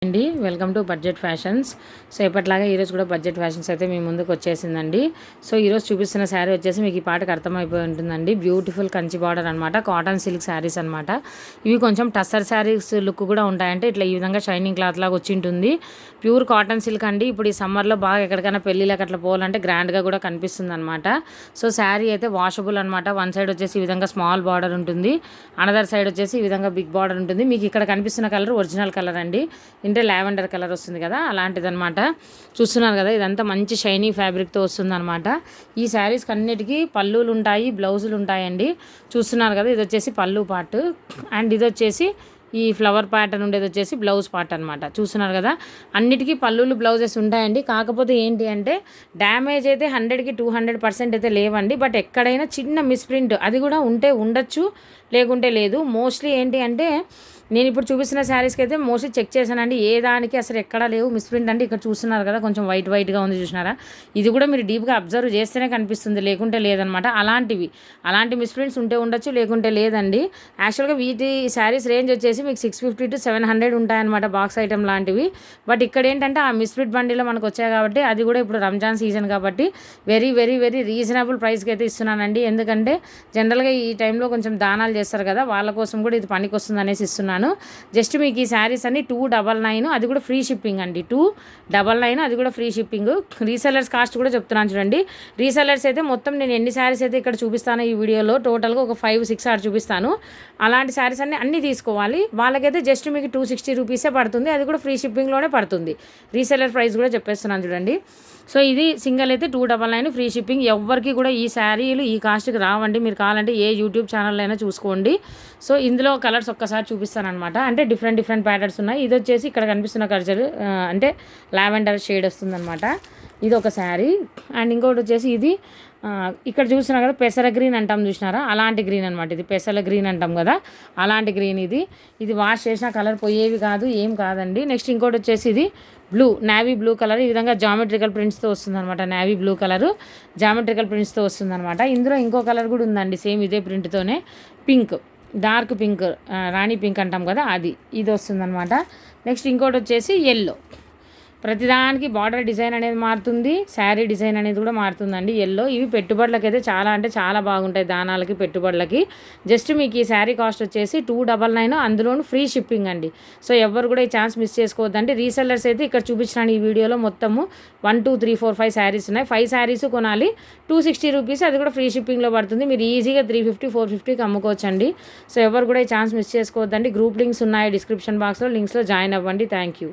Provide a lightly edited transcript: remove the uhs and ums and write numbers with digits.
అండి welcome to budget fashions. So ఎప్పటిలాగా ఈరోజు కూడా బడ్జెట్ ఫ్యాషన్స్ అయితే మీ ముందుకు వచ్చేసిందండి. సో ఈరోజు చూపిస్తున్న శారీ వచ్చేసి మీకు ఈ పాటకు అర్థమైపోయి ఉంటుందండి. బ్యూటిఫుల్ కంచి బార్డర్ అనమాట, కాటన్ సిల్క్ శారీస్ అనమాట. ఇవి కొంచెం టస్సర్ శారీస్ లుక్ కూడా ఉంటాయంటే ఇట్లా ఈ విధంగా షైనింగ్ క్లాత్ లాగా వచ్చి ఉంటుంది. ప్యూర్ కాటన్ సిల్క్ అండి. ఇప్పుడు ఈ సమ్మర్లో బాగా ఎక్కడికైనా పెళ్ళిళ్ళకి అట్లా పోవాలంటే గ్రాండ్గా కూడా కనిపిస్తుంది అనమాట. సో శారీ అయితే వాషబుల్ అనమాట. వన్ సైడ్ వచ్చేసి ఈ విధంగా స్మాల్ బార్డర్ ఉంటుంది, అనదర్ సైడ్ వచ్చేసి ఈ విధంగా బిగ్ బార్డర్ ఉంటుంది. మీకు ఇక్కడ కనిపిస్తున్న కలర్ ఒరిజినల్ కలర్ అండి, అంటే లావెండర్ కలర్ వస్తుంది కదా, అలాంటిదనమాట. చూస్తున్నారు కదా, ఇదంతా మంచి షైనీ ఫ్యాబ్రిక్తో వస్తుంది అనమాట. ఈ శారీస్కి అన్నిటికీ పళ్ళులు ఉంటాయి, బ్లౌజులు ఉంటాయండి. చూస్తున్నారు కదా, ఇది వచ్చేసి పళ్ళు పార్ట్ అండ్ ఇది వచ్చేసి ఈ ఫ్లవర్ ప్యాటర్న్ ఉండేది వచ్చేసి బ్లౌజ్ పార్ట్ అనమాట. చూస్తున్నారు కదా, అన్నిటికీ పళ్ళులు బ్లౌజెస్ ఉంటాయండి. కాకపోతే ఏంటి అంటే డ్యామేజ్ అయితే 100కి 200% అయితే లేవండి. బట్ ఎక్కడైనా చిన్న మిస్ప్రింట్ అది కూడా ఉంటే ఉండొచ్చు, లేకుంటే లేదు. మోస్ట్లీ ఏంటి అంటే నేను ఇప్పుడు చూపిస్తున్న శారీస్కి అయితే మోస్ట్లీ చెక్ చేశానండి, ఏ దానికి అసలు ఎక్కడా లేవు మిస్ప్రింట్. అంటే ఇక్కడ చూస్తున్నారు కదా, కొంచెం వైట్గా ఉంది చూసినారా, ఇది కూడా మీరు డీప్గా అబ్జర్వ్ చేస్తేనే కనిపిస్తుంది, లేకుంటే లేదనమాట. అలాంటి మిస్ప్రింట్స్ ఉంటే ఉండొచ్చు, లేకుంటే లేదండి. యాక్చువల్గా వీటి శారీస్ రేంజ్ వచ్చేసి మీకు 650 to 700 ఉంటాయన్నమాట, బాక్స్ ఐటమ్ లాంటివి. బట్ ఇక్కడ ఏంటంటే ఆ మిస్ప్రింట్ బండిలో మనకు వచ్చాయి కాబట్టి, అది కూడా ఇప్పుడు రంజాన్ సీజన్ కాబట్టి వెరీ వెరీ వెరీ రీజనబుల్ ప్రైస్కి అయితే ఇస్తున్నానండి. ఎందుకంటే జనరల్గా ఈ టైంలో కొంచెం దానాలు చేస్తారు కదా, వాళ్ళ కోసం కూడా ఇది పనికి వస్తుంది అనేసి ఇస్తున్నాను. జస్ట్ మీకు ఈ శారీస్ అన్ని 299, అది కూడా ఫ్రీ షిప్పింగ్ అండి. 299 అది కూడా ఫ్రీ షిప్పింగ్. రీసెలర్స్ కాస్ట్ కూడా చెప్తున్నాను చూడండి. రీసెలర్స్ అయితే మొత్తం నేను ఎన్ని శారీస్ అయితే ఇక్కడ చూపిస్తాను ఈ వీడియోలో, టోటల్గా ఒక 5-6 ఆర్ చూపిస్తాను. అలాంటి శారీస్ అన్నీ తీసుకోవాలి. వాళ్ళకైతే జస్ట్ మీకు 260 రూపీసే పడుతుంది, అది కూడా ఫ్రీ షిప్పింగ్లోనే పడుతుంది. రీసెలర్ ప్రైస్ కూడా చెప్పేస్తున్నాను చూడండి. సో ఇది సింగిల్ అయితే 299 ఫ్రీ షిప్పింగ్. ఎవరికి కూడా ఈ శారీలు ఈ కాస్ట్కి రావండి. మీరు కావాలంటే ఏ యూట్యూబ్ ఛానల్లో అయినా చూసుకోండి. సో ఇందులో కలర్స్ ఒక్కసారి చూపిస్తాను అనమాట. అంటే డిఫరెంట్ ప్యాటర్న్స్ ఉన్నాయి. ఇది వచ్చేసి ఇక్కడ కనిపిస్తున్న కలర్ అంటే లావెండర్ షేడ్ వస్తుందన్నమాట. ఇది ఒక శారీ. అండ్ ఇంకోటి వచ్చేసి ఇది ఇక్కడ చూస్తున్నా కదా, పెసర గ్రీన్ అంటాం చూసినారా, అలాంటి గ్రీన్ అనమాట. ఇది పెసల గ్రీన్ అంటాం కదా, అలాంటి గ్రీన్. ఇది వాష్ చేసిన కలర్ పోయేవి కాదు, ఏం కాదండి. నెక్స్ట్ ఇంకోటి వచ్చేసి ఇది నేవీ బ్లూ కలర్, ఈ విధంగా జామెట్రికల్ ప్రింట్స్తో వస్తుందన్నమాట. నేవీ బ్లూ కలరు జామెట్రికల్ ప్రింట్స్తో వస్తుందన్నమాట. ఇందులో ఇంకో కలర్ కూడా ఉందండి, సేమ్ ఇదే ప్రింట్తోనే. పింక్, డార్క్ పింక్, రాణి పింక్ అంటాం కదా, ఇది వస్తుందన్నమాట. నెక్స్ట్ ఇంకోటి వచ్చేసి ఎల్లో. ప్రతిదానికి బార్డర్ డిజైన్ అనేది మారుతుంది, శారీ డిజైన్ అనేది కూడా మారుతుందండి. ఎల్లో ఇవి పెట్టుబడులకి అయితే చాలా అంటే చాలా బాగుంటాయి, దానాలకి పెట్టుబడులకి. జస్ట్ మీకు ఈ శారీ కాస్ట్ వచ్చేసి 299, అందులోనూ ఫ్రీ షిప్పింగ్ అండి. సో ఎవరు కూడా ఈ ఛాన్స్ మిస్ చేసుకోవద్దండి. రీసెల్లర్స్ అయితే ఇక్కడ చూపించినాను ఈ వీడియోలో మొత్తము 1 2 3 4 5 శారీస్ ఉన్నాయి. 5 శారీస్ కొనాలి, 260 రూపీస్, అది కూడా ఫ్రీ షిప్పింగ్లో పడుతుంది. మీరు ఈజీగా 350 450కి అమ్ముకోవచ్చండి. సో ఎవరు కూడా ఈ ఛాన్స్ మిస్ చేసుకోవద్దండి. గ్రూప్ లింక్స్ ఉన్నాయి డిస్క్రిప్షన్ బాక్స్లో, లింక్స్లో జాయిన్ అవ్వండి. Thank you.